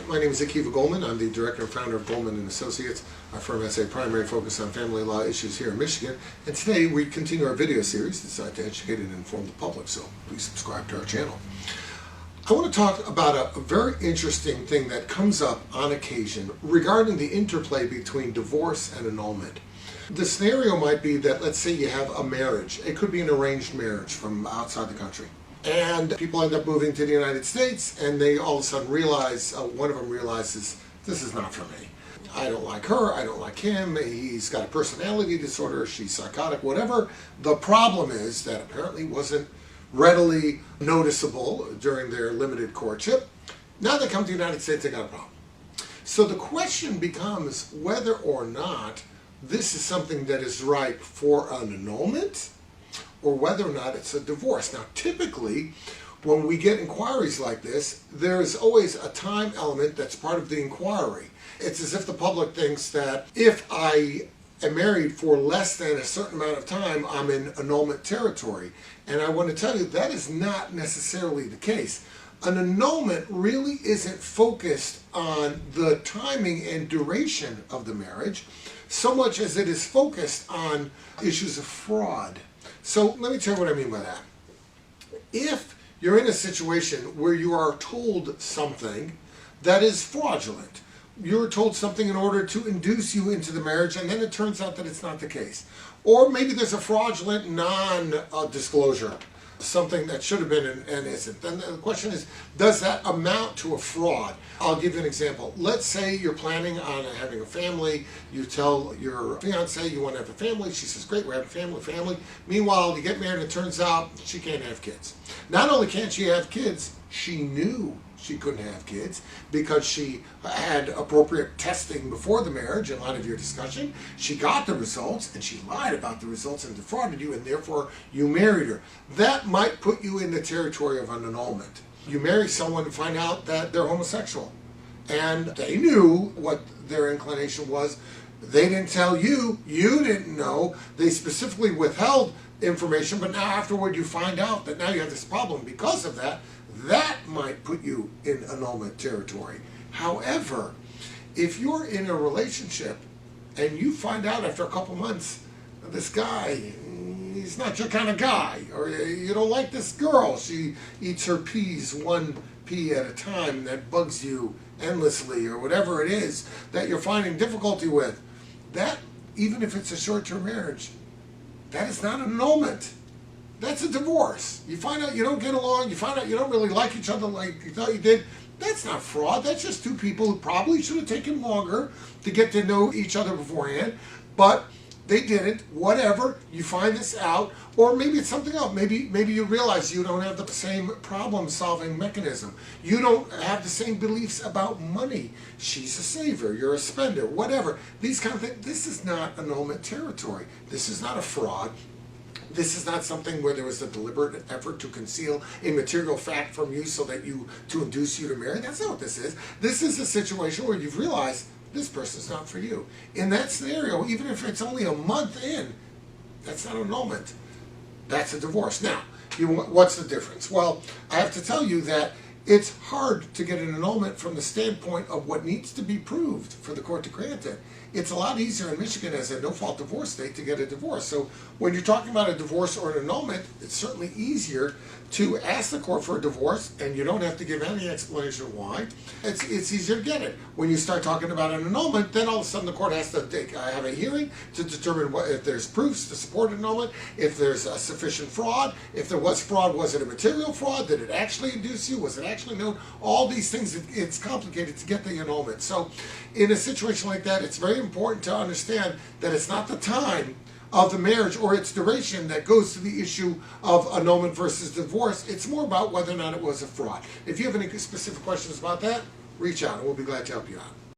my name is Goldman. I'm the director and founder of Goldman and Associates. Our firm has a primary focus on family law issues here in Michigan. And today we continue our video series designed to educate and inform the public, so please subscribe to our channel. I want to talk about a very interesting thing that comes up on occasion regarding the interplay between divorce and annulment. The scenario might be that, let's say you have a marriage. It could be an arranged marriage from outside the country. And people end up moving to the United States, and they all of a sudden realize, one of them realizes, this is not for me. I don't like her, I don't like him, he's got a personality disorder, she's psychotic, whatever. The problem is that apparently wasn't readily noticeable during their limited courtship. Now they come to the United States, they got a problem. So the question becomes whether or not this is something that is ripe for an annulment, or whether or not it's a divorce. Now, typically, when we get inquiries like this, there's always a time element that's part of the inquiry. It's as if the public thinks that if I am married for less than a certain amount of time, I'm in annulment territory. And I want to tell you that is not necessarily the case. An annulment really isn't focused on the timing and duration of the marriage so much as it is focused on issues of fraud. So let me tell you what I mean by that. If you're in a situation where you are told something that is fraudulent, you're told something in order to induce you into the marriage, and then it turns out that it's not the case. Or maybe there's a fraudulent non-disclosure, something that should have been and isn't. Then the question is, does that amount to a fraud? I'll give you an example. Let's say you're planning on having a family. You tell your fiance you want to have a family. She says, great, we're having a family. Meanwhile, you get married and it turns out she can't have kids. Not only can't she have kids, she knew she couldn't have kids because she had appropriate testing before the marriage in light of your discussion. She got the results and she lied about the results and defrauded you, and therefore you married her. That might put you in the territory of an annulment. You marry someone and find out that they're homosexual, and they knew what their inclination was. They didn't tell you, you didn't know. They specifically withheld information, but now afterward you find out that now you have this problem because of that. That might put you in annulment territory. However, if you're in a relationship and you find out after a couple months, this guy, he's not your kind of guy, or you don't like this girl, she eats her peas one pea at a time, and that bugs you endlessly, or whatever it is that you're finding difficulty with, that, even if it's a short-term marriage, that is not an annulment. That's a divorce. You find out you don't get along, you find out you don't really like each other like you thought you did. That's not fraud. That's just two people who probably should have taken longer to get to know each other beforehand, but they didn't. Whatever. You find this out, or maybe it's something else. Maybe you realize you don't have the same problem-solving mechanism. You don't have the same beliefs about money. She's a saver, you're a spender, whatever. These kind of things. This is not annulment territory. This is not a fraud. This is not something where there was a deliberate effort to conceal a material fact from you to induce you to marry. That's not what this is. This is a situation where you've realized this person's not for you. In that scenario, even if it's only a month in, that's not an annulment. That's a divorce. Now, what's the difference? Well, I have to tell you that it's hard to get an annulment from the standpoint of what needs to be proved for the court to grant it. It's a lot easier in Michigan as a no-fault divorce state to get a divorce. So when you're talking about a divorce or an annulment, it's certainly easier to ask the court for a divorce, and you don't have to give any explanation why. It's easier to get it. When you start talking about an annulment, then all of a sudden the court has to have a hearing to determine if there's proofs to support an annulment, if there's sufficient fraud. If there was fraud, was it a material fraud? Did it actually induce you? Was it actually known? All these things, it's complicated to get the annulment. So in a situation like that, it's very important to understand that it's not the time of the marriage or its duration that goes to the issue of annulment versus divorce. It's more about whether or not it was a fraud. If you have any specific questions about that, reach out and we'll be glad to help you out.